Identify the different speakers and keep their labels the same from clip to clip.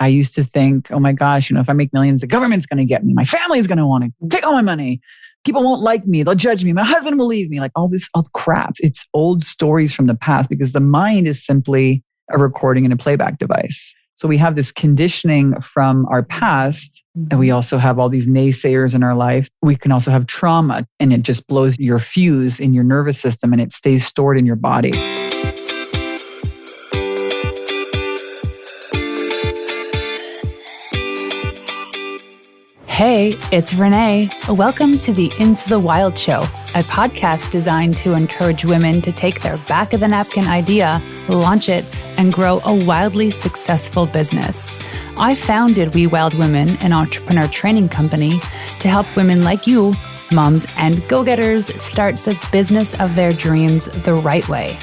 Speaker 1: I used to think, oh my gosh, if I make millions, the government's going to get me. My family's going to want to take all my money. People won't like me. They'll judge me. My husband will leave me. Like all crap. It's old stories from the past because the mind is simply a recording and a playback device. So we have this conditioning from our past, and we also have all these naysayers in our life. We can also have trauma, and it just blows your fuse in your nervous system and it stays stored in your body.
Speaker 2: Hey, it's Renee. Welcome to the Into the Wild Show, a podcast designed to encourage women to take their back of the napkin idea, launch it, and grow a wildly successful business. I founded We Wild Women, an entrepreneur training company, to help women like you, moms and go-getters, start the business of their dreams the right way.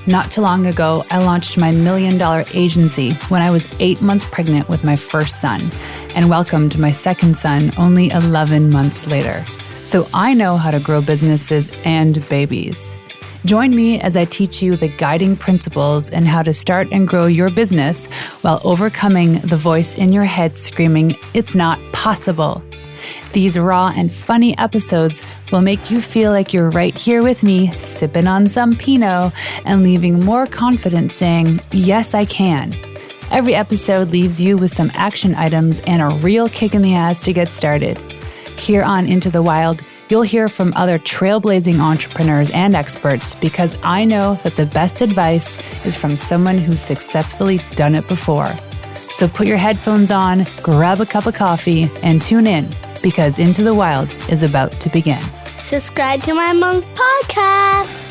Speaker 2: Not too long ago, I launched my $1 million agency when I was 8 months pregnant with my first son and welcomed my second son only 11 months later. So I know how to grow businesses and babies. Join me as I teach you the guiding principles and how to start and grow your business while overcoming the voice in your head screaming, "It's not possible." These raw and funny episodes will make you feel like you're right here with me, sipping on some Pinot and leaving more confident saying, "Yes, I can." Every episode leaves you with some action items and a real kick in the ass to get started. Here on Into the Wild, you'll hear from other trailblazing entrepreneurs and experts because I know that the best advice is from someone who's successfully done it before. So put your headphones on, grab a cup of coffee, and tune in because Into the Wild is about to begin.
Speaker 3: Subscribe to my mom's podcast.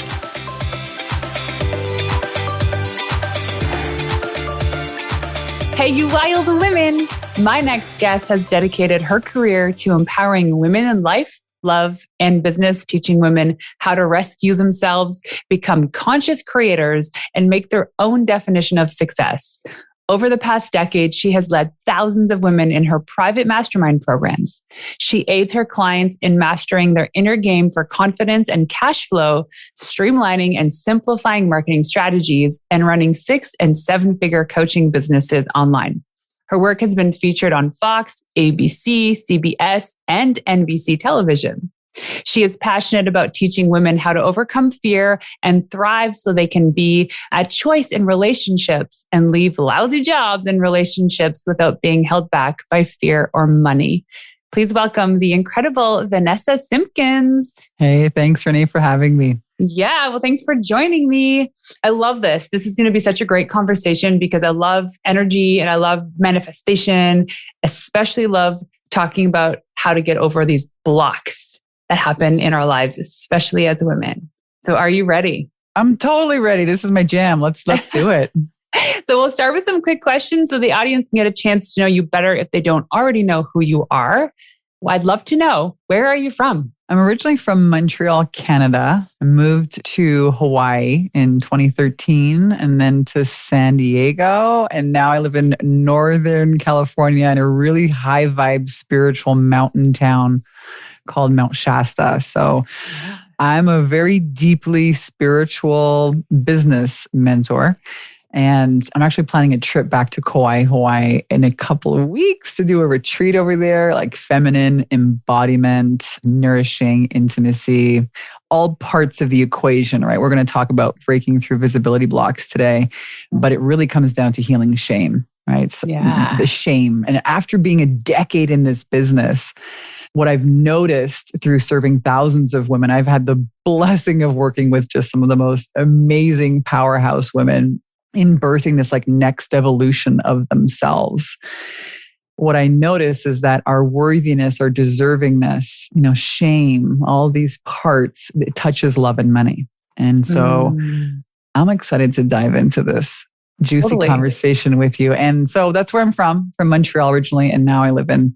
Speaker 2: Hey, you wild women! My next guest has dedicated her career to empowering women in life, love, and business, teaching women how to rescue themselves, become conscious creators, and make their own definition of success. Over the past decade, she has led thousands of women in her private mastermind programs. She aids her clients in mastering their inner game for confidence and cash flow, streamlining and simplifying marketing strategies, and running 6- and 7-figure coaching businesses online. Her work has been featured on Fox, ABC, CBS, and NBC television. She is passionate about teaching women how to overcome fear and thrive so they can be at choice in relationships and leave lousy jobs and relationships without being held back by fear or money. Please welcome the incredible Vanessa Simpkins.
Speaker 1: Hey, thanks, Renee, for having me.
Speaker 2: Yeah, well, thanks for joining me. I love this. This is going to be such a great conversation because I love energy and I love manifestation, especially love talking about how to get over these blocks that happen in our lives, especially as women. So are you ready?
Speaker 1: I'm totally ready. This is my jam. Let's do it.
Speaker 2: So we'll start with some quick questions so the audience can get a chance to know you better if they don't already know who you are. Well, I'd love to know, where are you from?
Speaker 1: I'm originally from Montreal, Canada. I moved to Hawaii in 2013 and then to San Diego. And now I live in Northern California in a really high vibe spiritual mountain town called Mount Shasta. So I'm a very deeply spiritual business mentor. And I'm actually planning a trip back to Kauai, Hawaii in a couple of weeks to do a retreat over there, like feminine embodiment, nourishing intimacy, all parts of the equation, right? We're going to talk about breaking through visibility blocks today, but it really comes down to healing shame, right? So the shame. And after being a decade in this business, what I've noticed through serving thousands of women, I've had the blessing of working with just some of the most amazing powerhouse women in birthing this like next evolution of themselves. What I notice is that our worthiness, our deservingness, shame, all these parts, it touches love and money. And so I'm excited to dive into this juicy conversation with you. And so that's where I'm from Montreal originally. And now I live in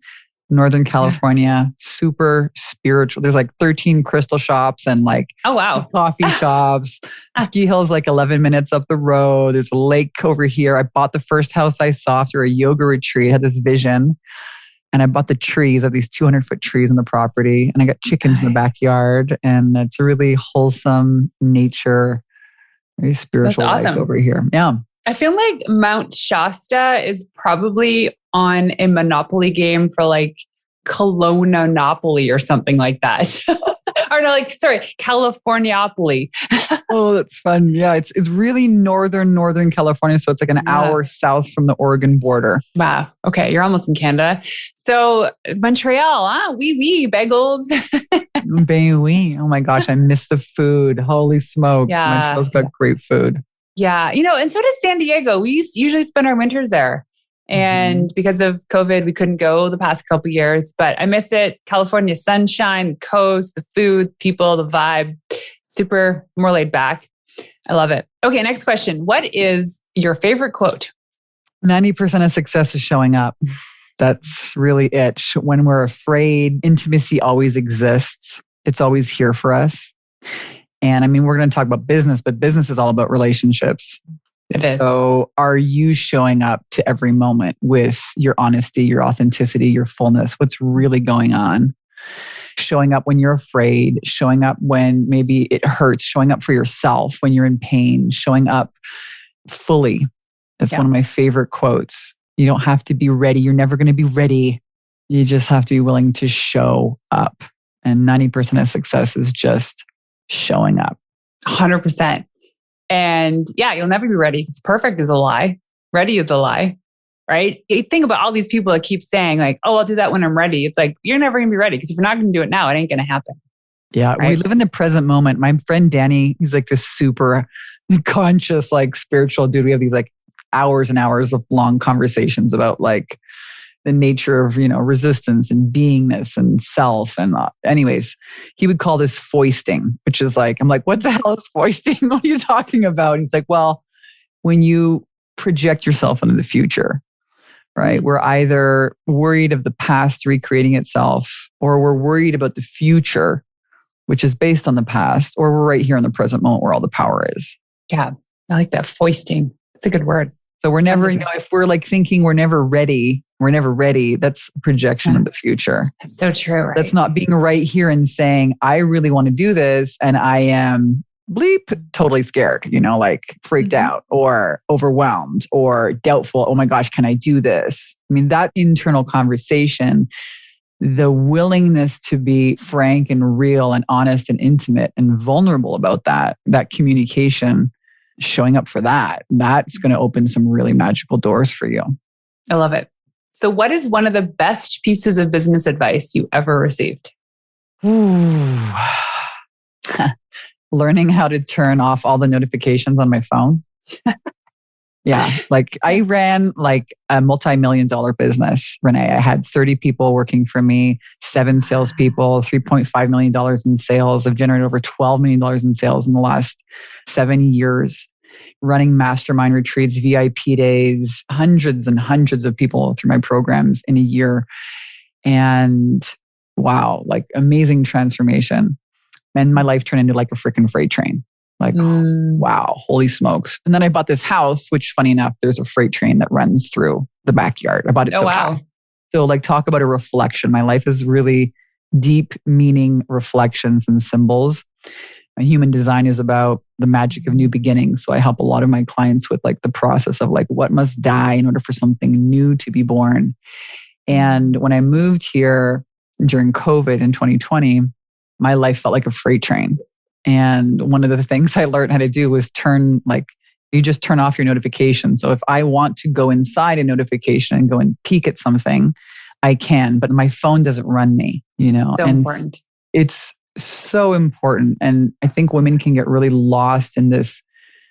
Speaker 1: Northern California, super spiritual. There's like 13 crystal shops and like coffee shops. Ski Hill's like 11 minutes up the road. There's a lake over here. I bought the first house I saw through a yoga retreat. I had this vision. And I bought the trees, I have these 200-foot trees on the property. And I got chickens in the backyard. And it's a really wholesome nature, very spiritual life over here. Yeah.
Speaker 2: I feel like Mount Shasta is probably on a Monopoly game for like Colononopoly or something like that. Or no, like, sorry, Californiapoly.
Speaker 1: Oh, that's fun. Yeah, it's really northern California. So it's like an hour south from the Oregon border.
Speaker 2: Wow. Okay, you're almost in Canada. So Montreal, oui, bagels.
Speaker 1: Oui. Oh my gosh, I miss the food. Holy smokes.
Speaker 2: Yeah.
Speaker 1: Montreal's got great food.
Speaker 2: Yeah. And so does San Diego. We usually spend our winters there. And because of COVID, we couldn't go the past couple of years, but I miss it. California sunshine, the coast, the food, people, the vibe, super more laid back. I love it. Okay, next question. What is your favorite quote?
Speaker 1: 90% of success is showing up. That's really it. When we're afraid, intimacy always exists. It's always here for us. And I mean, we're going to talk about business, but business is all about relationships.
Speaker 2: It is.
Speaker 1: So are you showing up to every moment with your honesty, your authenticity, your fullness? What's really going on? Showing up when you're afraid, showing up when maybe it hurts, showing up for yourself when you're in pain, showing up fully. That's one of my favorite quotes. You don't have to be ready. You're never going to be ready. You just have to be willing to show up. And 90% of success is just showing up.
Speaker 2: 100%. And yeah, you'll never be ready because perfect is a lie. Ready is a lie, right? You think about all these people that keep saying like, oh, I'll do that when I'm ready. It's like, you're never going to be ready because if you're not going to do it now, it ain't going to happen.
Speaker 1: Yeah. Right? We live in the present moment. My friend Danny, he's like this super conscious, like spiritual dude. We have these like hours and hours of long conversations about like the nature of, resistance and beingness and self. And anyways, he would call this foisting, which is like, I'm like, what the hell is foisting? What are you talking about? He's like, well, when you project yourself into the future, right? We're either worried of the past recreating itself, or we're worried about the future, which is based on the past, or we're right here in the present moment where all the power is.
Speaker 2: Yeah. I like that. Foisting. It's a good word.
Speaker 1: So we're never, if we're like thinking we're never ready, that's a projection of the future.
Speaker 2: That's so true, right?
Speaker 1: That's not being right here and saying, I really want to do this. And I am totally scared, like freaked out or overwhelmed or doubtful. Oh my gosh, can I do this? I mean, that internal conversation, the willingness to be frank and real and honest and intimate and vulnerable about that communication, showing up for that's going to open some really magical doors for you.
Speaker 2: I love it. So what is one of the best pieces of business advice you ever received?
Speaker 1: Learning how to turn off all the notifications on my phone. Yeah. Like I ran like a multi-million-dollar business, Renee. I had 30 people working for me, 7 salespeople, $3.5 million in sales. I've generated over $12 million in sales in the last 7 years. Running mastermind retreats, VIP days, hundreds and hundreds of people through my programs in a year. And wow, like amazing transformation. And my life turned into like a freaking freight train. Like, wow, holy smokes. And then I bought this house, which funny enough, there's a freight train that runs through the backyard. I bought it
Speaker 2: wow.
Speaker 1: So like talk about a reflection. My life is really deep meaning reflections and symbols. My human design is about the magic of new beginnings. So I help a lot of my clients with like the process of like what must die in order for something new to be born. And when I moved here during COVID in 2020, my life felt like a freight train. And one of the things I learned how to do was you just turn off your notifications. So if I want to go inside a notification and go and peek at something, I can, but my phone doesn't run me,
Speaker 2: So important.
Speaker 1: It's so important. And I think women can get really lost in this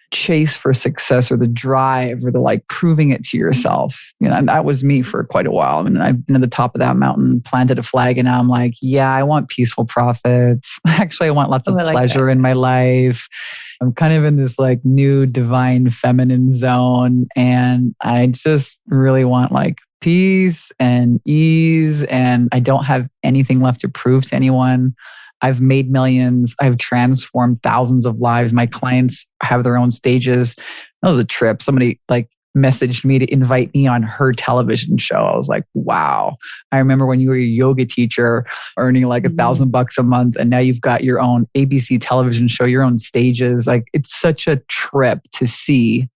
Speaker 1: chase for success or the drive or the like proving it to yourself. And that was me for quite a while. And I've been at the top of that mountain, planted a flag, and now I'm like, yeah, I want peaceful profits. Actually, I want lots of pleasure in my life. I'm kind of in this like new divine feminine zone. And I just really want like peace and ease. And I don't have anything left to prove to anyone. I've made millions. I've transformed thousands of lives. My clients have their own stages. That was a trip. Somebody like messaged me to invite me on her television show. I was like, wow. I remember when you were a yoga teacher earning like $1,000 a month, and now you've got your own ABC television show, your own stages. Like it's such a trip to see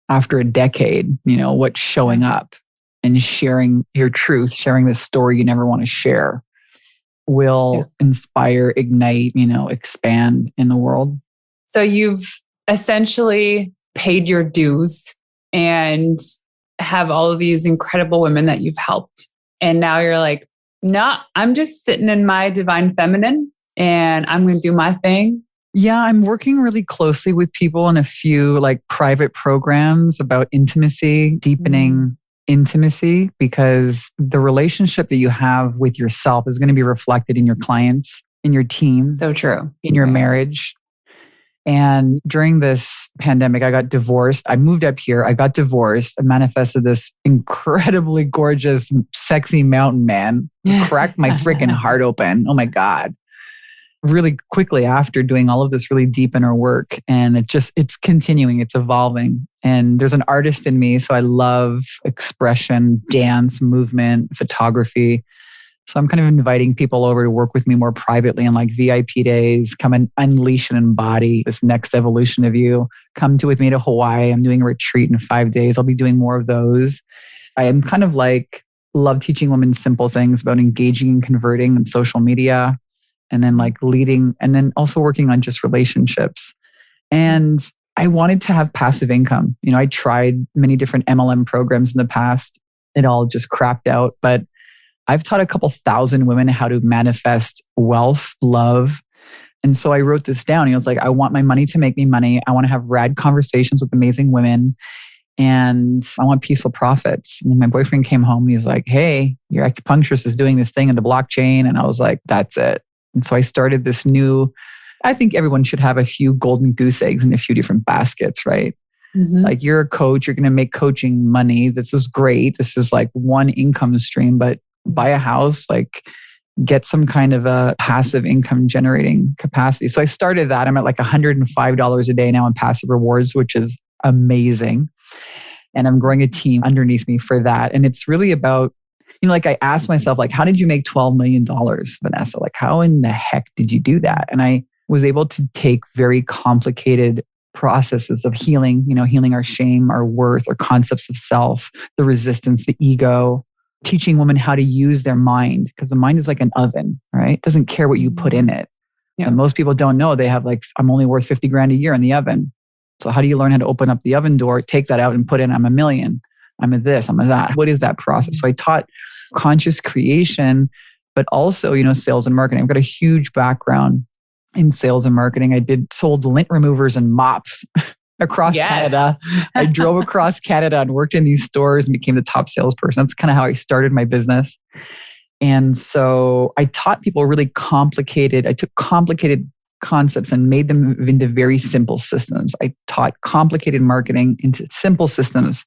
Speaker 1: after a decade, what's showing up. and sharing your truth, sharing the story you never want to share will inspire, ignite, expand in the world.
Speaker 2: So you've essentially paid your dues and have all of these incredible women that you've helped. And now you're like, no, I'm just sitting in my divine feminine and I'm going to do my thing.
Speaker 1: Yeah, I'm working really closely with people in a few like private programs about intimacy, deepening intimacy, because the relationship that you have with yourself is going to be reflected in your clients, in your team.
Speaker 2: So true.
Speaker 1: In your marriage. And during this pandemic, I got divorced. I moved up here. I got divorced. I manifested this incredibly gorgeous, sexy mountain man who cracked my freaking heart open. Oh my God. Really quickly after doing all of this really deep inner work. And it's continuing, it's evolving. And there's an artist in me. So I love expression, dance, movement, photography. So I'm kind of inviting people over to work with me more privately on like VIP days, come and unleash and embody this next evolution of you. Come with me to Hawaii. I'm doing a retreat in 5 days. I'll be doing more of those. I am kind of like, love teaching women simple things about engaging and converting in social media. And then like leading, and then also working on just relationships. And I wanted to have passive income. I tried many different MLM programs in the past. It all just crapped out. But I've taught a couple thousand women how to manifest wealth, love. And so I wrote this down. I was like, I want my money to make me money. I want to have rad conversations with amazing women. And I want peaceful profits. And then my boyfriend came home and he was like, hey, your acupuncturist is doing this thing in the blockchain. And I was like, that's it. And so I started this new, I think everyone should have a few golden goose eggs in a few different baskets, right? Mm-hmm. Like you're a coach, you're going to make coaching money. This is great. This is like one income stream, but buy a house, like get some kind of a passive income generating capacity. So I started that. I'm at like $105 a day now in passive rewards, which is amazing. And I'm growing a team underneath me for that. And it's really about, like I asked myself, like, how did you make $12 million, Vanessa? Like, how in the heck did you do that? And I was able to take very complicated processes of healing, healing our shame, our worth, our concepts of self, the resistance, the ego, teaching women how to use their mind, because the mind is like an oven, right? It doesn't care what you put in it. Yeah. And most people don't know they have like, I'm only worth 50 grand a year in the oven. So how do you learn how to open up the oven door, take that out and put in, I'm a million, I'm a this, I'm a that. What is that process? So I taught conscious creation, but also, sales and marketing. I've got a huge background in sales and marketing. I sold lint removers and mops across Canada. I drove across Canada and worked in these stores and became the top salesperson. That's kind of how I started my business. And so I taught people I took complicated concepts and made them into very simple systems. I taught complicated marketing into simple systems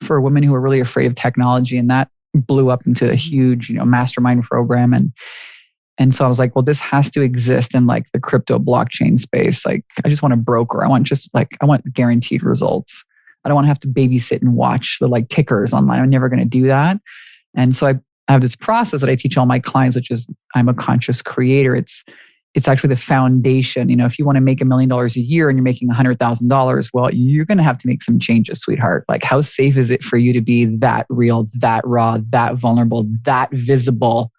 Speaker 1: for women who are really afraid of technology. And that blew up into a huge, mastermind program. And so I was like, well, this has to exist in like the crypto blockchain space. Like, I just want a broker. I want guaranteed results. I don't want to have to babysit and watch the like tickers online. I'm never going to do that. And so I have this process that I teach all my clients, which is I'm a conscious creator. It's actually the foundation. If you want to make $1 million a year and you're making $100,000, well, you're going to have to make some changes, sweetheart. Like, how safe is it for you to be that real, that raw, that vulnerable, that visible,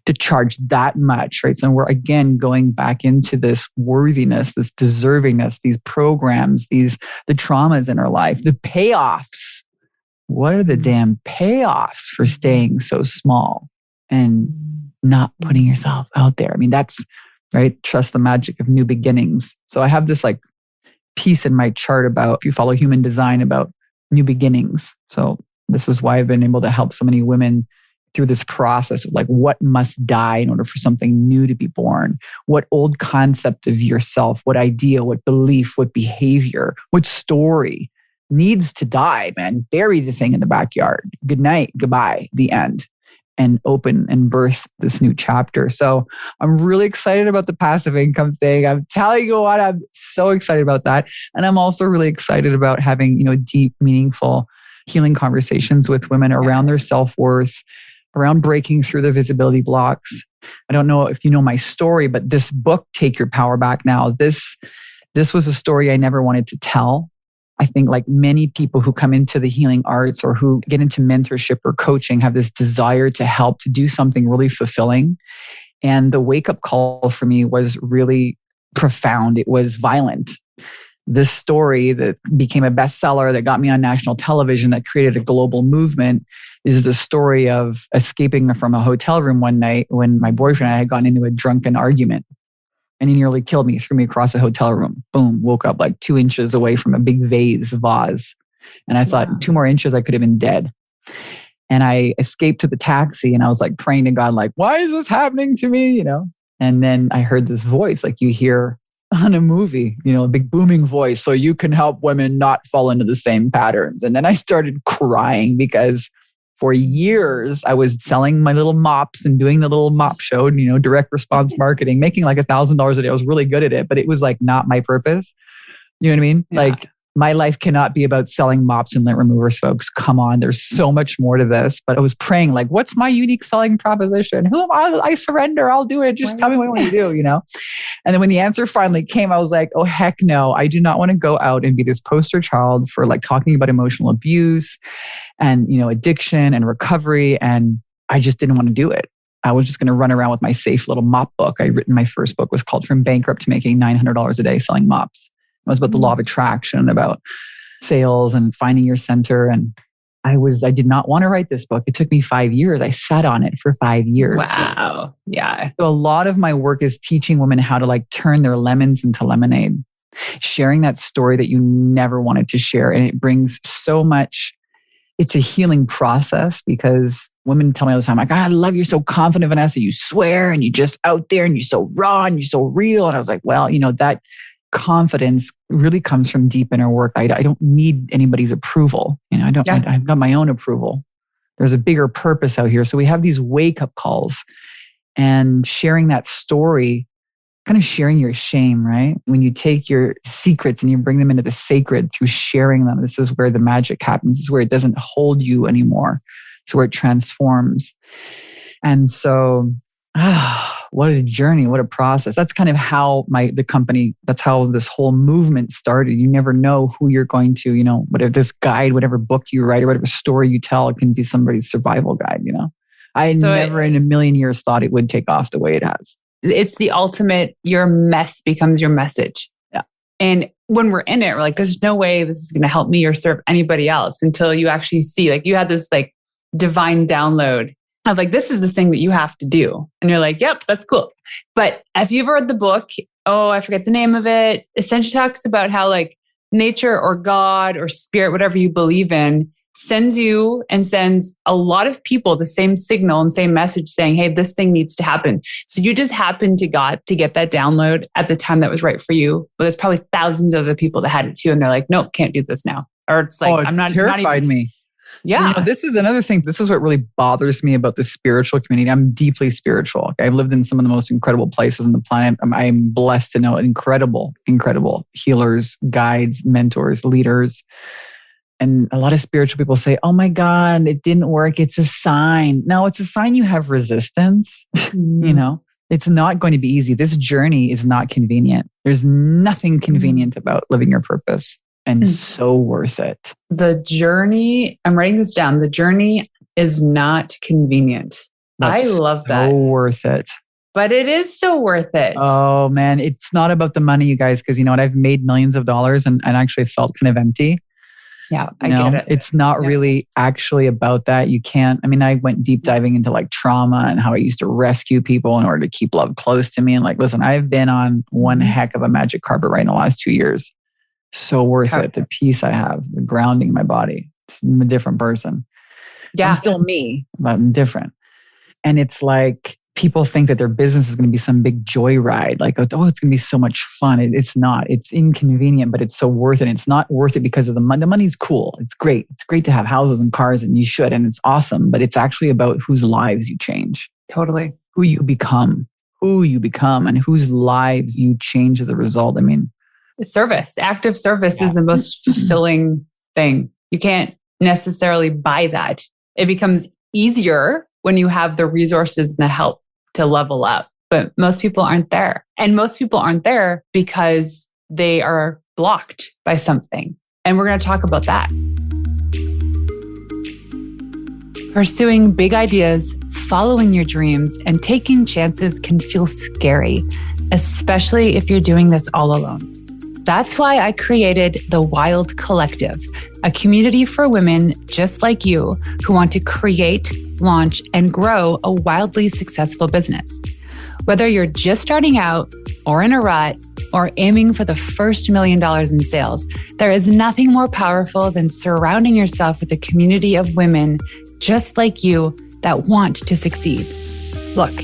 Speaker 1: to charge that much, right? So we're again going back into this worthiness, this deservingness, these programs, the traumas in our life, the payoffs. What are the damn payoffs for staying so small and not putting yourself out there? I mean, that's right. Trust the magic of new beginnings. So I have this like piece in my chart about, if you follow human design, about new beginnings. So this is why I've been able to help so many women through this process of like, what must die in order for something new to be born? What old concept of yourself, what idea, what belief, what behavior, what story needs to die, man. Bury the thing in the backyard. Good night, goodbye, the end. And open and birth this new chapter. So I'm really excited about the passive income thing. I'm telling you what, I'm so excited about that. And I'm also really excited about having, deep, meaningful healing conversations with women around their self-worth, around breaking through the visibility blocks. I don't know if you know my story, but this book, Take Your Power Back Now, this was a story I never wanted to tell. I think like many people who come into the healing arts or who get into mentorship or coaching have this desire to help, to do something really fulfilling. And the wake-up call for me was really profound. It was violent. This story that became a bestseller, that got me on national television, that created a global movement, is the story of escaping from a hotel room one night when my boyfriend and I had gotten into a drunken argument. And he nearly killed me, threw me across a hotel room. Boom, woke up like 2 inches away from a big vase. And I thought 2 more inches, I could have been dead. And I escaped to the taxi and I was like praying to God, like, why is this happening to me? You know? And then I heard this voice like you hear on a movie, you know, a big booming voice. So you can help women not fall into the same patterns. And then I started crying because for years I was selling my little mops and doing the little mop show, you know, direct response marketing, making like $1,000 a day. I was really good at it, but it was like not my purpose. You know what I mean? Yeah. Like my life cannot be about selling mops and lint removers, folks. Come on. There's so much more to this. But I was praying like, what's my unique selling proposition? Who am I? I surrender. I'll do it. Just tell me what you want to do, you know? And then when the answer finally came, I was like, oh, heck no. I do not want to go out and be this poster child for like talking about emotional abuse and, you know, addiction and recovery. And I just didn't want to do it. I was just going to run around with my safe little mop book. I'd written my first book was called From Bankrupt to Making $900 a Day Selling Mops. It was about the law of attraction, about sales and finding your center. And I did not want to write this book. It took me 5 years. I sat on it for 5 years.
Speaker 2: Wow. Yeah.
Speaker 1: So a lot of my work is teaching women how to like turn their lemons into lemonade, sharing that story that you never wanted to share. And it brings so much, it's a healing process because women tell me all the time, like, I love you're so confident, Vanessa. You swear and you just out there and you're so raw and you're so real. And I was like, well, you know, that confidence really comes from deep inner work. I don't need anybody's approval. You know, I've got my own approval. There's a bigger purpose out here. So we have these wake-up calls and sharing that story, kind of sharing your shame, right? When you take your secrets and you bring them into the sacred through sharing them, this is where the magic happens. This is where it doesn't hold you anymore. It's where it transforms. And so, what a journey, what a process. That's kind of how the company, that's how this whole movement started. You never know who you're going to, you know, whatever this guide, whatever book you write or whatever story you tell, it can be somebody's survival guide, you know. I never in a million years thought it would take off the way it has.
Speaker 2: It's the ultimate, your mess becomes your message.
Speaker 1: Yeah.
Speaker 2: And when we're in it, we're like, there's no way this is going to help me or serve anybody else until you actually see, like you had this like divine download of like, this is the thing that you have to do. And you're like, yep, that's cool. But if you've read the book, I forget the name of it, essentially talks about how like nature or God or spirit, whatever you believe in, sends you and sends a lot of people the same signal and same message saying, hey, this thing needs to happen. So you just happened to get that download at the time that was right for you. But there's probably thousands of other people that had it too. And they're like, nope, can't do this now. Or it's like, I'm not
Speaker 1: terrified me.
Speaker 2: Yeah.
Speaker 1: You know, this is another thing. This is what really bothers me about the spiritual community. I'm deeply spiritual. I've lived in some of the most incredible places on the planet. I'm blessed to know incredible healers, guides, mentors, leaders. And a lot of spiritual people say, oh my God, it didn't work. It's a sign. No, it's a sign you have resistance. You know, it's not going to be easy. This journey is not convenient. There's nothing convenient about living your purpose. And so worth it.
Speaker 2: The journey, I'm writing this down. The journey is not convenient. I love that.
Speaker 1: So worth it.
Speaker 2: But it is so worth it.
Speaker 1: Oh man, it's not about the money, you guys, because you know what? I've made millions of dollars and actually felt kind of empty.
Speaker 2: Yeah, I get it.
Speaker 1: It's not really actually about that. You can't, I went deep diving into like trauma and how I used to rescue people in order to keep love close to me. And like, listen, I've been on one heck of a magic carpet right in the last 2 years. So worth it. The peace I have, the grounding in my body. I'm a different person.
Speaker 2: Yeah.
Speaker 1: I'm still me, but I'm different. And it's like people think that their business is going to be some big joyride. Like, oh, it's going to be so much fun. It's not. It's inconvenient, but it's so worth it. It's not worth it because of the money. The money's cool. It's great. It's great to have houses and cars and you should. And it's awesome. But it's actually about whose lives you change.
Speaker 2: Totally.
Speaker 1: Who you become and whose lives you change as a result.
Speaker 2: Active service is the most fulfilling thing. You can't necessarily buy that. It becomes easier when you have the resources and the help to level up. But most people aren't there. And most people aren't there because they are blocked by something. And we're going to talk about that. Pursuing big ideas, following your dreams, and taking chances can feel scary, especially if you're doing this all alone. That's why I created the Wild Collective, a community for women just like you who want to create, launch, and grow a wildly successful business. Whether you're just starting out or in a rut or aiming for the first $1 million in sales, there is nothing more powerful than surrounding yourself with a community of women just like you that want to succeed. Look,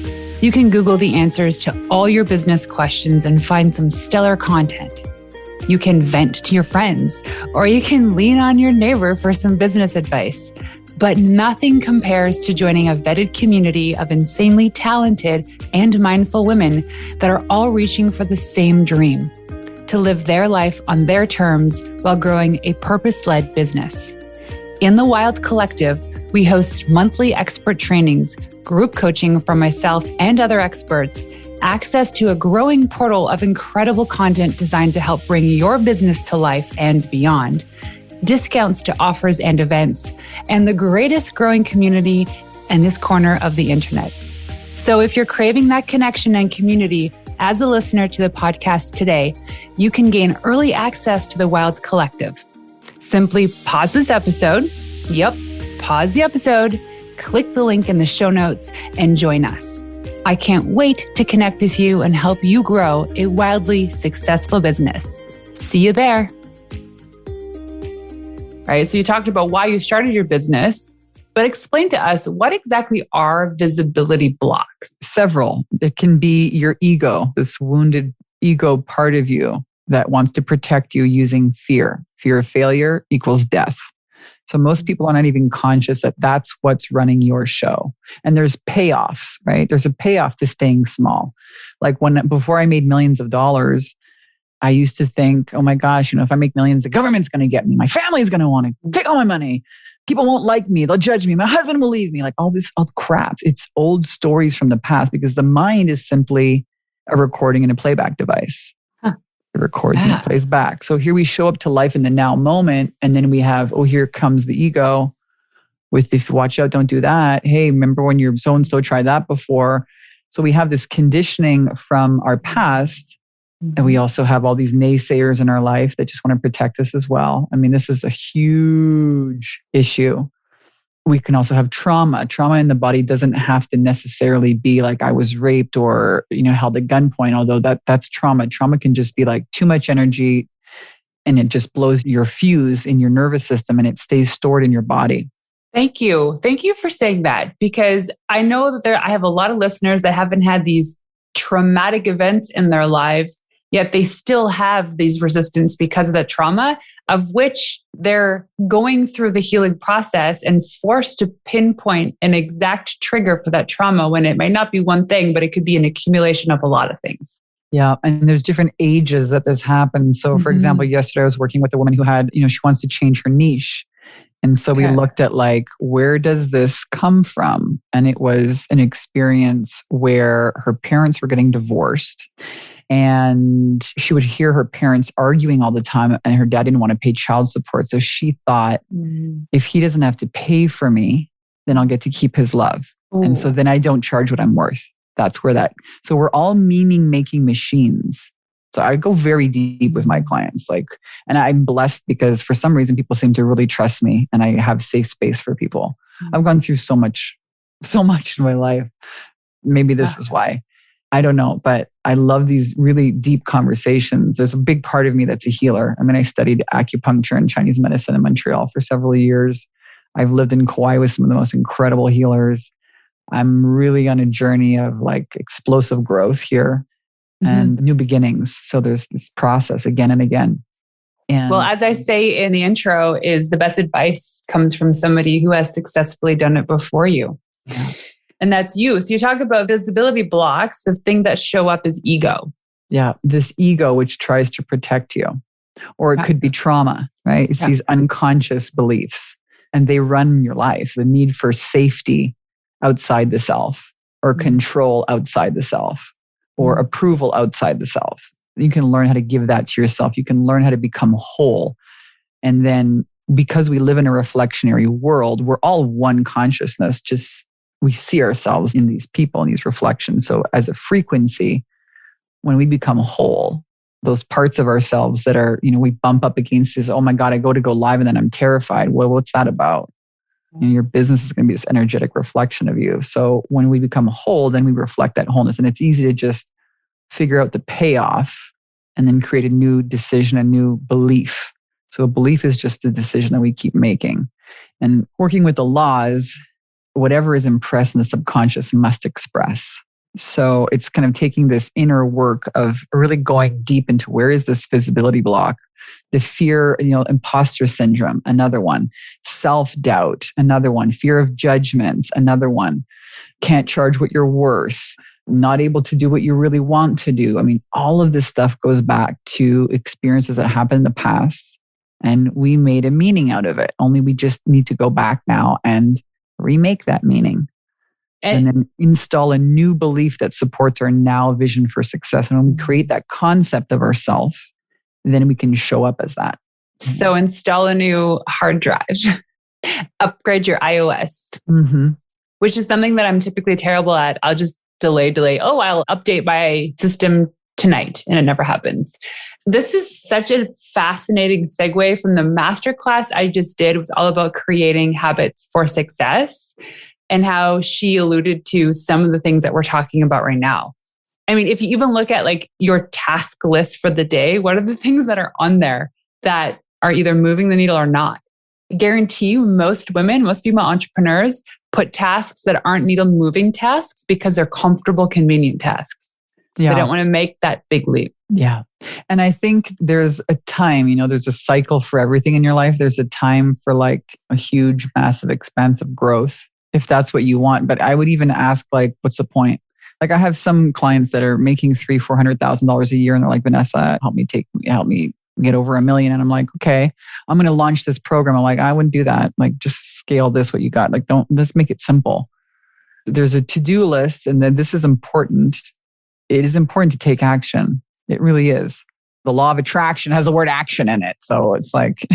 Speaker 2: you can Google the answers to all your business questions and find some stellar content. You can vent to your friends, or you can lean on your neighbor for some business advice. But nothing compares to joining a vetted community of insanely talented and mindful women that are all reaching for the same dream, to live their life on their terms while growing a purpose-led business. In the Wild Collective, we host monthly expert trainings, group coaching from myself and other experts, access to a growing portal of incredible content designed to help bring your business to life and beyond, discounts to offers and events, and the greatest growing community in this corner of the internet. So if you're craving that connection and community as a listener to the podcast today, you can gain early access to the Wild Collective. Simply pause this episode. Pause the episode, click the link in the show notes, and join us. I can't wait to connect with you and help you grow a wildly successful business. See you there. All right, so you talked about why you started your business, but explain to us, what exactly are visibility blocks?
Speaker 1: Several. It can be your ego, this wounded ego part of you that wants to protect you using fear. Fear of failure equals death. So most people are not even conscious that that's what's running your show. And there's payoffs, right? There's a payoff to staying small. Like before I made millions of dollars, I used to think, oh my gosh, if I make millions, the government's going to get me. My family's going to want to take all my money. People won't like me. They'll judge me. My husband will leave me. Like all crap. It's old stories from the past because the mind is simply a recording and a playback device. It records and it plays back. So here we show up to life in the now moment. And then we have, here comes the ego with, if you watch out, don't do that. Hey, remember when you're so-and-so tried that before? So we have this conditioning from our past. And we also have all these naysayers in our life that just want to protect us as well. I mean, this is a huge issue. We can also have trauma. Trauma in the body doesn't have to necessarily be like I was raped or, held at gunpoint, although that's trauma. Trauma can just be like too much energy and it just blows your fuse in your nervous system and it stays stored in your body.
Speaker 2: Thank you. Thank you for saying that, because I know that I have a lot of listeners that haven't had these traumatic events in their lives, yet they still have these resistance because of that trauma, of which they're going through the healing process and forced to pinpoint an exact trigger for that trauma when it might not be one thing, but it could be an accumulation of a lot of things.
Speaker 1: Yeah. And there's different ages that this happens. So for example, yesterday I was working with a woman who had, she wants to change her niche. And so we looked at where does this come from? And it was an experience where her parents were getting divorced. And she would hear her parents arguing all the time and her dad didn't want to pay child support. So she thought, if he doesn't have to pay for me, then I'll get to keep his love. Ooh. And so then I don't charge what I'm worth. That's where so we're all meaning-making machines. So I go very deep with my clients. And I'm blessed because for some reason, people seem to really trust me and I have safe space for people. I've gone through so much in my life. Maybe this is why. I don't know, but I love these really deep conversations. There's a big part of me that's a healer. I mean, I studied acupuncture and Chinese medicine in Montreal for several years. I've lived in Kauai with some of the most incredible healers. I'm really on a journey of explosive growth here and new beginnings. So there's this process again and again. And
Speaker 2: well, as I say in the intro, is the best advice comes from somebody who has successfully done it before you.
Speaker 1: Yeah.
Speaker 2: And that's you. So you talk about visibility blocks. The thing that show up is ego.
Speaker 1: Yeah. This ego, which tries to protect you, or it could be trauma, right? It's these unconscious beliefs and they run your life. The need for safety outside the self or control outside the self or approval outside the self. You can learn how to give that to yourself. You can learn how to become whole And then because we live in a reflectionary world, we're all one consciousness, just we see ourselves in these people and these reflections. So as a frequency, when we become whole, those parts of ourselves that are, we bump up against this, oh my God, I go live and then I'm terrified. Well, what's that about? Your business is going to be this energetic reflection of you. So when we become whole, then we reflect that wholeness. And it's easy to just figure out the payoff and then create a new decision, a new belief. So a belief is just a decision that we keep making. And working with the laws, whatever is impressed in the subconscious must express. So it's kind of taking this inner work of really going deep into where is this visibility block, the fear, imposter syndrome, another one, self-doubt, another one, fear of judgment, another one, can't charge what you're worth, not able to do what you really want to do. I mean, all of this stuff goes back to experiences that happened in the past and we made a meaning out of it. Only we just need to go back now and remake that meaning. And then install a new belief that supports our now vision for success. And when we create that concept of ourself, then we can show up as that.
Speaker 2: So install a new hard drive, upgrade your iOS, which is something that I'm typically terrible at. I'll just delay. Oh, I'll update my system tonight. And it never happens. This is such a fascinating segue from the masterclass I just did. It was all about creating habits for success, and how she alluded to some of the things that we're talking about right now. I mean, if you even look at like your task list for the day, what are the things that are on there that are either moving the needle or not? I guarantee you most female entrepreneurs put tasks that aren't needle moving tasks because they're comfortable, convenient tasks. Yeah. They don't want to make that big leap.
Speaker 1: Yeah. And I think there's a time, there's a cycle for everything in your life. There's a time for like a huge, massive, expansive growth, if that's what you want. But I would even ask, like, what's the point? Like, I have some clients that are making $300,000-$400,000 a year, and they're like, Vanessa, help me get over $1 million. And I'm like, okay, I'm going to launch this program. I'm like, I wouldn't do that. Like, just scale this, what you got. Like, let's make it simple. There's a to-do list, and then this is important. It is important to take action. It really is. The law of attraction has the word action in it. So it's like,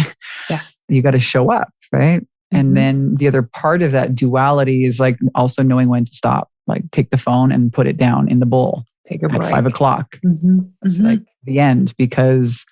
Speaker 1: you got to show up, right? And then the other part of that duality is like also knowing when to stop. Like, take the phone and put it down in the bowl.
Speaker 2: Take a break.
Speaker 1: At 5:00. It's like the end, because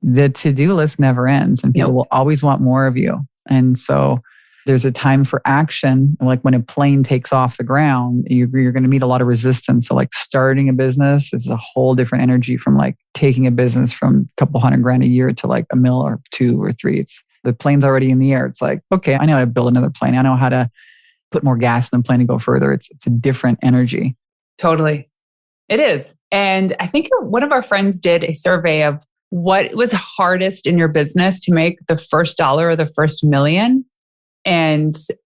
Speaker 1: the to-do list never ends and people will always want more of you. And so there's a time for action. Like when a plane takes off the ground, you're going to meet a lot of resistance. So like starting a business is a whole different energy from like taking a business from a couple $100,000 a year to like $1 million or $2 or $3. The plane's already in the air. It's like, okay, I know how to build another plane. I know how to put more gas in the plane to go further. It's a different energy.
Speaker 2: Totally. It is. And I think one of our friends did a survey of what was hardest in your business to make the first dollar or the first million. And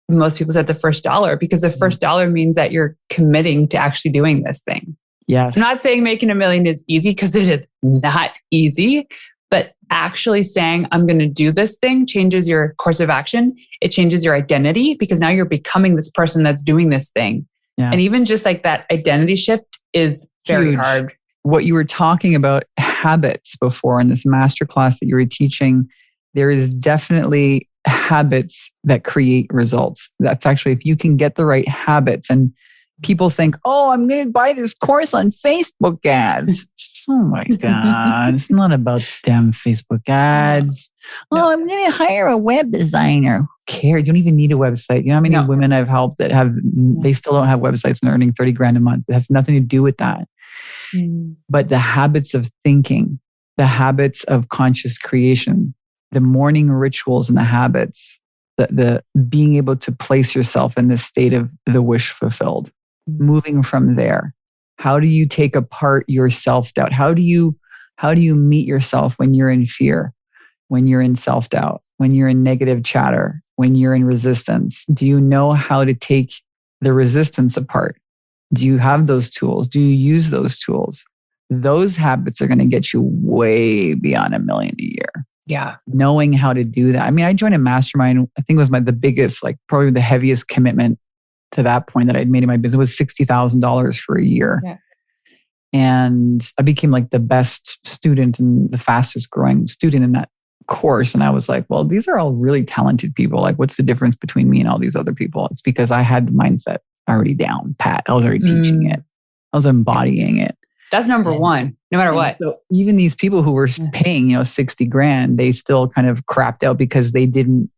Speaker 2: most people said the first dollar, because the first dollar means that you're committing to actually doing this thing.
Speaker 1: Yes.
Speaker 2: I'm not saying making $1 million is easy, because it is not easy. But actually saying, I'm going to do this thing changes your course of action. It changes your identity, because now you're becoming this person that's doing this thing. Yeah. And even just like that identity shift is very hard.
Speaker 1: What you were talking about habits before in this masterclass that you were teaching, there is definitely habits that create results. That's actually, if you can get the right habits. And people think, oh, I'm going to buy this course on Facebook ads. Oh my God, it's not about damn Facebook ads. No. Oh, I'm going to hire a web designer. Who cares? You don't even need a website. You know how many women I've helped that they still don't have websites and are earning $30,000 a month? It has nothing to do with that. But the habits of thinking, the habits of conscious creation, the morning rituals and the habits, the being able to place yourself in this state of the wish fulfilled. Moving from there, how do you take apart your self-doubt? How do you meet yourself when you're in fear, when you're in self-doubt, when you're in negative chatter, when you're in resistance? Do you know how to take the resistance apart? Do you have those tools? Do you use those tools? Those habits are going to get you way beyond $1 million a year.
Speaker 2: Yeah.
Speaker 1: Knowing how to do that. I mean, I joined a mastermind, I think it was the biggest, like probably the heaviest commitment to that point that I'd made in my business was $60,000 for a year. Yeah. And I became like the best student and the fastest growing student in that course. And I was like, well, these are all really talented people. Like, what's the difference between me and all these other people? It's because I had the mindset already down pat. I was already teaching it. I was embodying it.
Speaker 2: That's number one, no matter what.
Speaker 1: So even these people who were paying, $60,000, they still kind of crapped out because they didn't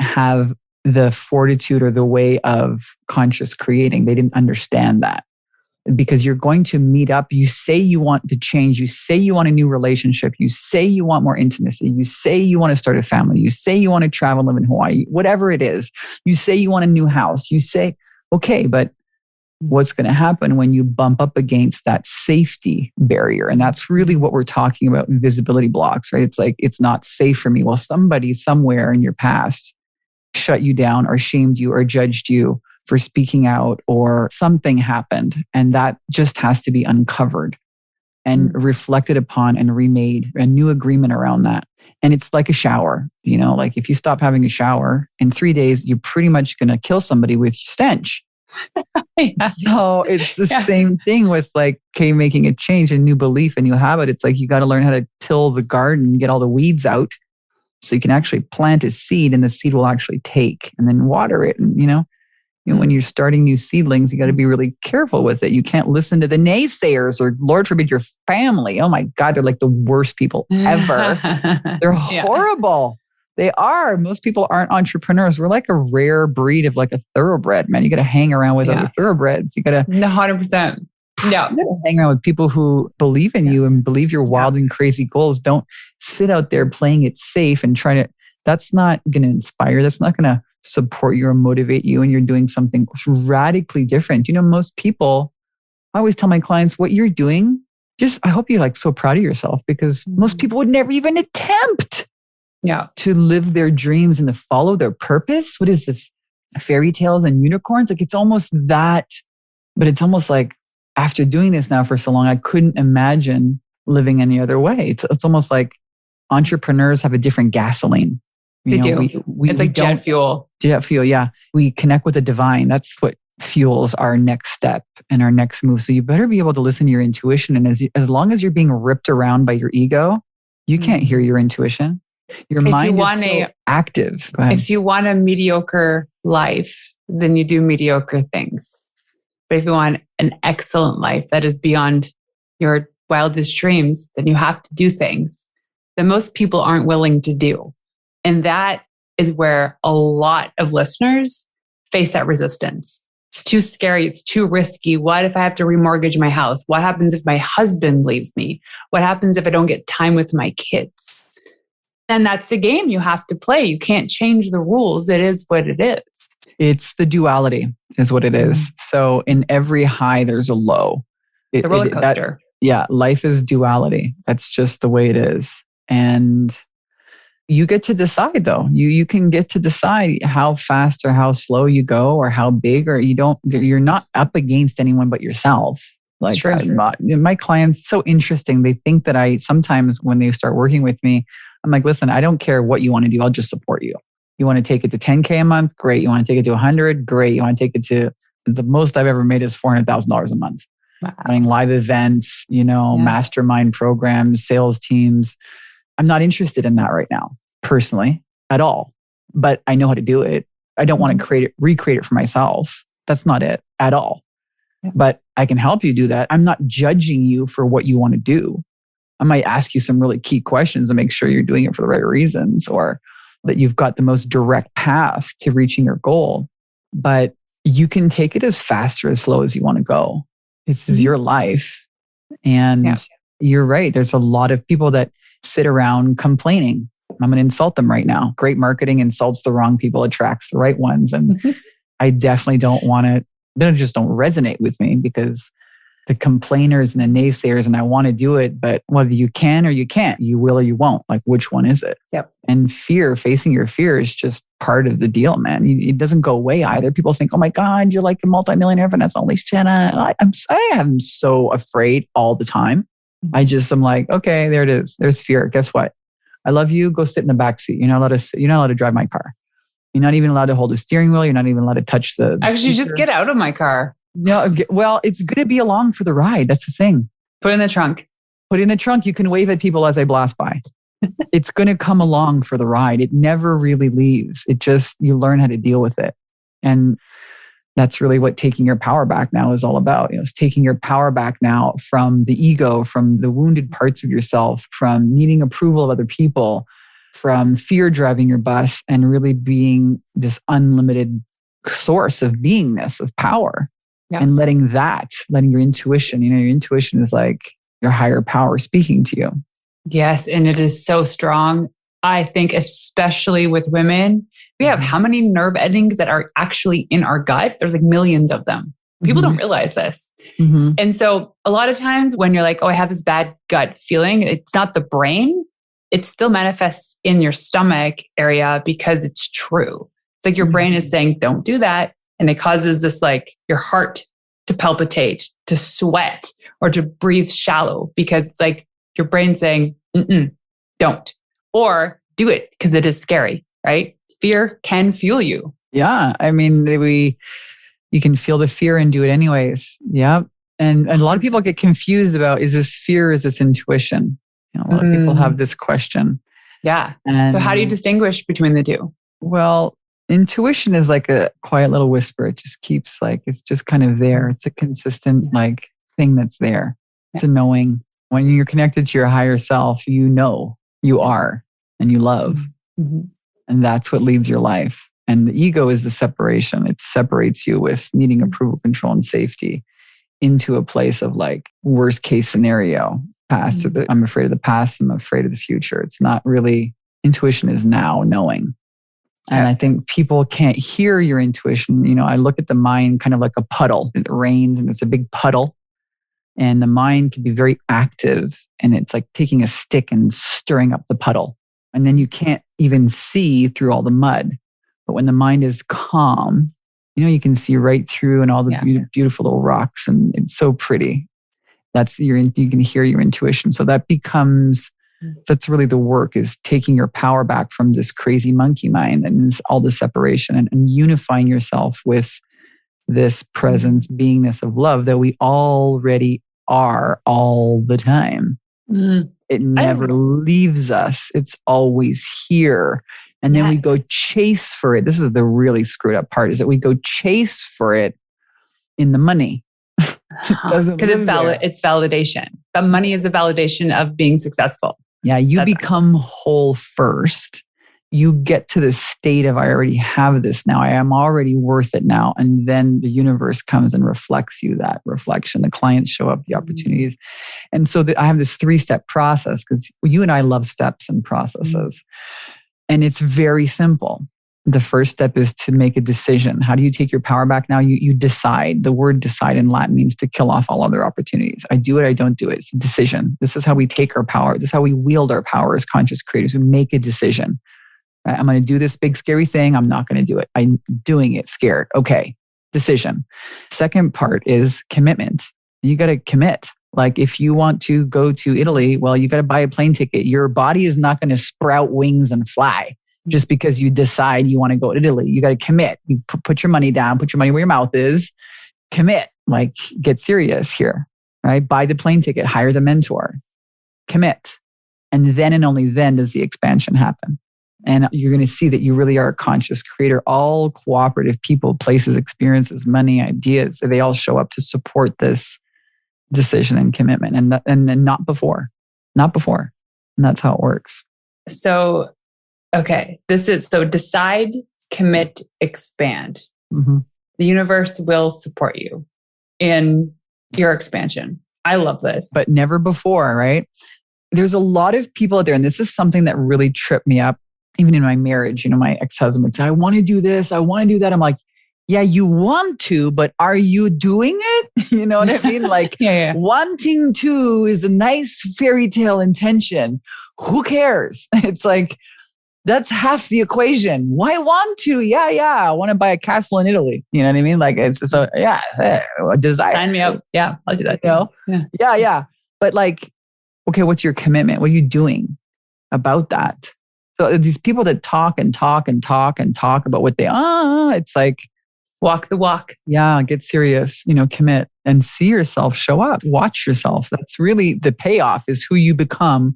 Speaker 1: have the fortitude or the way of conscious creating. They didn't understand that. Because you're going to meet up. You say you want to change. You say you want a new relationship. You say you want more intimacy. You say you want to start a family. You say you want to travel, live in Hawaii, whatever it is. You say you want a new house. You say, okay, but what's going to happen when you bump up against that safety barrier? And that's really what we're talking about in visibility blocks, right? It's like, it's not safe for me. Well, somebody somewhere in your past shut you down or shamed you or judged you for speaking out, or something happened, and that just has to be uncovered and reflected upon and remade, a new agreement around that. And it's like a shower, like if you stop having a shower in 3 days, you're pretty much going to kill somebody with stench. So it's the same thing with like, making a change, a new belief, a new habit. It's like, you got to learn how to till the garden, get all the weeds out so you can actually plant a seed, and the seed will actually take, and then water it. And, when you're starting new seedlings, you got to be really careful with it. You can't listen to the naysayers or, Lord forbid, your family. Oh my God, they're like the worst people ever. They're horrible. They are. Most people aren't entrepreneurs. We're like a rare breed of like a thoroughbred, man. You got to hang around with other thoroughbreds. You got to
Speaker 2: 100%. Yeah.
Speaker 1: Hang around with people who believe in you and believe your wild and crazy goals. Don't sit out there playing it safe and trying to, that's not going to inspire. That's not going to support you or motivate you, and you're doing something radically different. Most people, I always tell my clients, what you're doing, I hope you're like so proud of yourself, because most people would never even attempt to live their dreams and to follow their purpose. What is this? Fairy tales and unicorns? Like, it's almost that, but it's almost like, after doing this now for so long, I couldn't imagine living any other way. It's almost like entrepreneurs have a different gasoline.
Speaker 2: They do. It's like jet fuel.
Speaker 1: Jet fuel, yeah. We connect with the divine. That's what fuels our next step and our next move. So you better be able to listen to your intuition. And as long as you're being ripped around by your ego, you can't hear your intuition. Your mind is so active. Go ahead.
Speaker 2: If you want a mediocre life, then you do mediocre things. But if you want an excellent life that is beyond your wildest dreams, then you have to do things that most people aren't willing to do. And that is where a lot of listeners face that resistance. It's too scary. It's too risky. What if I have to remortgage my house? What happens if my husband leaves me? What happens if I don't get time with my kids? And that's the game you have to play. You can't change the rules. It is what it is.
Speaker 1: It's the duality is what it is. So in every high, there's a low.
Speaker 2: The roller coaster.
Speaker 1: Life is duality. That's just the way it is. And you get to decide though. You can get to decide how fast or how slow you go, or how big, or you're not up against anyone but yourself. Like my clients, so interesting. They think that sometimes when they start working with me, I'm like, listen, I don't care what you want to do. I'll just support you. You want to take it to 10K a month? Great. You want to take it to 100? Great. You want to take it to, the most I've ever made is $400,000 a month. Wow. Running live events, mastermind programs, sales teams. I'm not interested in that right now, personally, at all. But I know how to do it. I don't want to recreate it for myself. That's not it at all. Yeah. But I can help you do that. I'm not judging you for what you want to do. I might ask you some really key questions to make sure you're doing it for the right reasons, or that you've got the most direct path to reaching your goal. But you can take it as fast or as slow as you want to go. This is your life. And you're right. There's a lot of people that sit around complaining. I'm going to insult them right now. Great marketing insults the wrong people, attracts the right ones. And I definitely don't want to, they just don't resonate with me, because the complainers and the naysayers, and I want to do it, but whether you can or you can't, you will or you won't. Like, which one is it?
Speaker 2: Yep.
Speaker 1: And facing your fear is just part of the deal, man. It doesn't go away either. People think, oh my God, you're like a multimillionaire, Vanessa Simpkins. I am so afraid all the time. I'm like, okay, there it is. There's fear. Guess what? I love you. Go sit in the back seat. You're not allowed to drive my car. You're not even allowed to hold the steering wheel. You're not even allowed to touch the
Speaker 2: Actually, just get out of my car.
Speaker 1: No, well, it's going to be along for the ride. That's the thing.
Speaker 2: Put it in the trunk.
Speaker 1: Put it in the trunk. You can wave at people as I blast by. it's going to come along for the ride. It never really leaves. It just, you learn how to deal with it. And that's really what taking your power back now is all about. It's taking your power back now from the ego, from the wounded parts of yourself, from needing approval of other people, from fear driving your bus, and really being this unlimited source of beingness, of power. Yeah. And letting your intuition, your intuition is like your higher power speaking to you.
Speaker 2: Yes. And it is so strong. I think, especially with women, we have how many nerve endings that are actually in our gut? There's like millions of them. People don't realize this. And so a lot of times when you're like, oh, I have this bad gut feeling, it's not the brain. It still manifests in your stomach area because it's true. It's like your brain is saying, don't do that. And it causes this, like, your heart to palpitate, to sweat, or to breathe shallow, because it's like your brain saying, don't, or do it because it is scary, right? Fear can fuel you.
Speaker 1: Yeah. I mean, you can feel the fear and do it anyways. Yeah. And a lot of people get confused about, is this fear? Is this intuition? A lot of people have this question.
Speaker 2: Yeah.
Speaker 1: And
Speaker 2: so how do you distinguish between the two?
Speaker 1: Well, intuition is like a quiet little whisper. It just keeps it's just kind of there. It's a consistent thing that's there. It's a knowing. When you're connected to your higher self, you know you are and you love. And that's what leads your life. And the ego is the separation. It separates you with needing approval, control, and safety into a place of worst case scenario, past. I'm afraid of the past. I'm afraid of the future. It's not really, intuition is now knowing. And I think people can't hear your intuition. I look at the mind kind of like a puddle. It rains and it's a big puddle. And the mind can be very active. And it's like taking a stick and stirring up the puddle. And then you can't even see through all the mud. But when the mind is calm, you can see right through and all the beautiful little rocks. And it's so pretty. You can hear your intuition. So that's really the work, is taking your power back from this crazy monkey mind and all the separation and unifying yourself with this presence, beingness of love that we already are all the time. It never leaves us. It's always here. And then we go chase for it. This is the really screwed up part, is that we go chase for it in the money.
Speaker 2: Because it's validation. But money is a validation of being successful.
Speaker 1: Yeah, you become whole first. You get to the state of, I already have this now. I am already worth it now. And then the universe comes and reflects you that reflection. The clients show up, the opportunities. And so I have this 3-step process, because you and I love steps and processes. And it's very simple. The first step is to make a decision. How do you take your power back now? You decide. The word decide in Latin means to kill off all other opportunities. I do it, I don't do it. It's a decision. This is how we take our power. This is how we wield our power as conscious creators. We make a decision. Right? I'm going to do this big scary thing. I'm not going to do it. I'm doing it scared. Okay. Decision. Second part is commitment. You got to commit. Like if you want to go to Italy, well, you got to buy a plane ticket. Your body is not going to sprout wings and fly just because you decide you want to go to Italy. You got to commit. You put your money down, put your money where your mouth is, commit, like get serious here, right? Buy the plane ticket, hire the mentor, commit. And then and only then does the expansion happen. And you're going to see that you really are a conscious creator. All cooperative people, places, experiences, money, ideas, they all show up to support this decision and commitment. And not before. And that's how it works.
Speaker 2: So, okay, so decide, commit, expand.
Speaker 1: Mm-hmm.
Speaker 2: The universe will support you in your expansion. I love this.
Speaker 1: But never before, right? There's a lot of people out there, and this is something that really tripped me up. Even in my marriage, my ex-husband would say, I want to do this, I want to do that. I'm like, yeah, you want to, but are you doing it? You know what I mean? Like wanting to is a nice fairy tale intention. Who cares? It's like, that's half the equation. Why want to? Yeah. I want to buy a castle in Italy. You know what I mean? Like it's so, a desire.
Speaker 2: Sign me up. Yeah, I'll do that.
Speaker 1: Yeah. But like, okay, what's your commitment? What are you doing about that? So these people that talk about what they it's like
Speaker 2: walk the walk.
Speaker 1: Yeah, get serious, commit and see yourself show up. Watch yourself. That's really the payoff, is who you become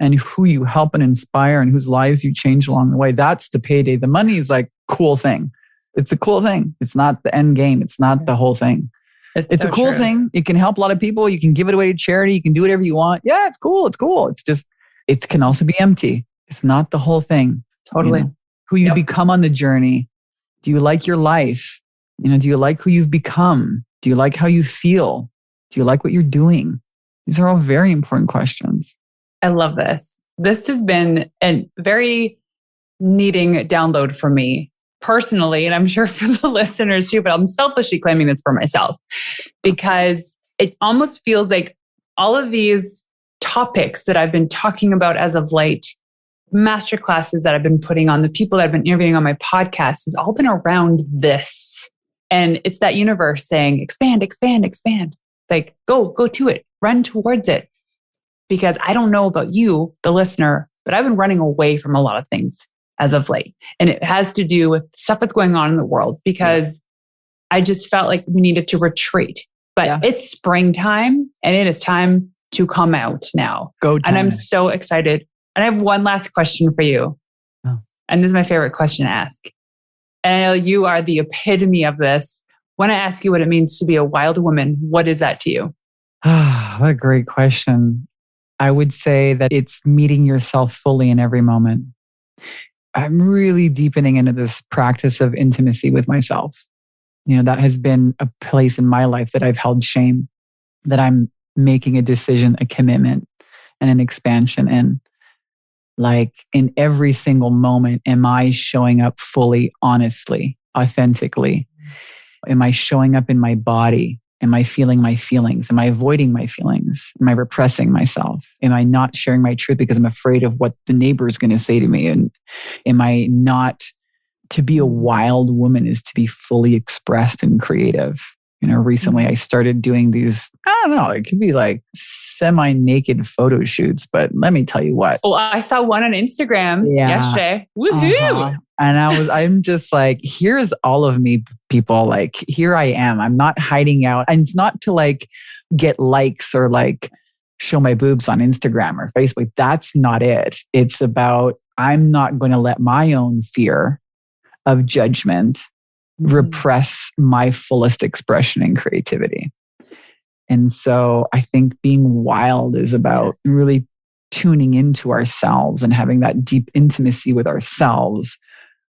Speaker 1: and who you help and inspire and whose lives you change along the way. That's the payday. The money is like cool thing. It's a cool thing. It's not the end game. It's not the whole thing. It's so a cool thing. It can help a lot of people. You can give it away to charity. You can do whatever you want. Yeah, it's cool. It's cool. It's just, it can also be empty. It's not the whole thing.
Speaker 2: Totally.
Speaker 1: You know, who you become on the journey. Do you like your life? You know, do you like who you've become? Do you like how you feel? Do you like what you're doing? These are all very important questions.
Speaker 2: I love this. This has been a very needing download for me personally, and I'm sure for the listeners too, but I'm selfishly claiming this for myself because it almost feels like all of these topics that I've been talking about as of late, masterclasses that I've been putting on, the people that I've been interviewing on my podcast has all been around this. And it's that universe saying, expand, expand, expand. Like, go to it, run towards it. Because I don't know about you, the listener, but I've been running away from a lot of things as of late. And it has to do with stuff that's going on in the world because I just felt like we needed to retreat. But it's springtime and it is time to come out now. And I'm so excited. And I have one last question for you. Oh. And this is my favorite question to ask. And I know you are the epitome of this. When I ask you what it means to be a wild woman, what is that to you?
Speaker 1: What a great question. I would say that it's meeting yourself fully in every moment. I'm really deepening into this practice of intimacy with myself. You know, that has been a place in my life that I've held shame, that I'm making a decision, a commitment, and an expansion in. Like in every single moment, am I showing up fully, honestly, authentically? Am I showing up in my body? Am I feeling my feelings? Am I avoiding my feelings? Am I repressing myself? Am I not sharing my truth because I'm afraid of what the neighbor is going to say to me? And am I not, to be a wild woman is to be fully expressed and creative. You know, recently I started doing these, I don't know, it could be like semi-naked photo shoots, but let me tell you what.
Speaker 2: Oh, I saw one on Instagram yesterday. Woohoo!
Speaker 1: And I'm just like, here's all of me, people. Like, here I am. I'm not hiding out. And it's not to like get likes or like show my boobs on Instagram or Facebook. That's not it. It's about, I'm not going to let my own fear of judgment repress my fullest expression and creativity. And so I think being wild is about really tuning into ourselves and having that deep intimacy with ourselves,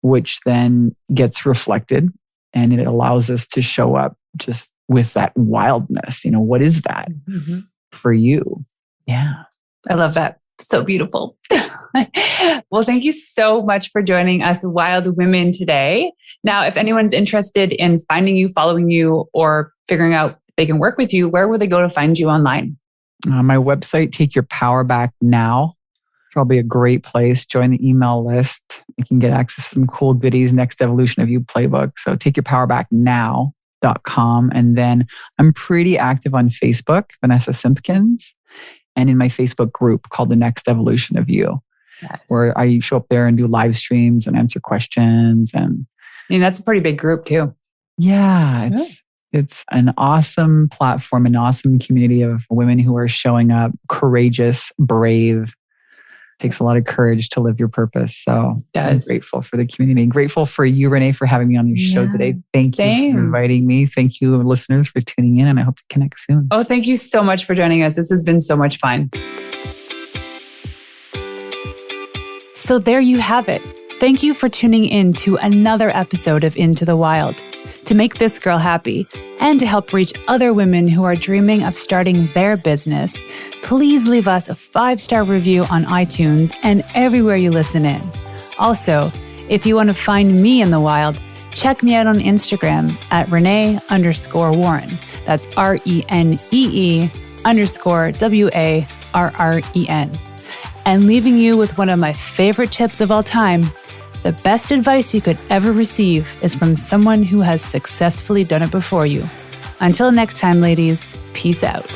Speaker 1: which then gets reflected and it allows us to show up just with that wildness. You know, what is that for you? Yeah.
Speaker 2: I love that. So beautiful. Well, thank you so much for joining us wild women today. Now, if anyone's interested in finding you, following you, or figuring out if they can work with you, where would they go to find you online?
Speaker 1: My website, Take Your Power Back Now. Probably a great place. Join the email list. You can get access to some cool goodies, Next Evolution of You playbook. So takeyourpowerbacknow.com. And then I'm pretty active on Facebook, Vanessa Simpkins, and in my Facebook group called The Next Evolution of You, where I show up there and do live streams and answer questions. And
Speaker 2: I mean, that's a pretty big group too.
Speaker 1: Yeah, it's an awesome platform, an awesome community of women who are showing up, courageous, brave. Takes a lot of courage to live your purpose. So I'm grateful for the community. Grateful for you, Renee, for having me on your show today. Thank you for inviting me. Thank you, listeners, for tuning in. And I hope to connect soon.
Speaker 2: Oh, thank you so much for joining us. This has been so much fun. So there you have it. Thank you for tuning in to another episode of Into the Wild. To make this girl happy and to help reach other women who are dreaming of starting their business, please leave us a 5-star review on iTunes and everywhere you listen in. Also, if you want to find me in the wild, check me out on Instagram at Renee_Warren. That's RENEE_WARREN. And leaving you with one of my favorite tips of all time. The best advice you could ever receive is from someone who has successfully done it before you. Until next time, ladies, peace out.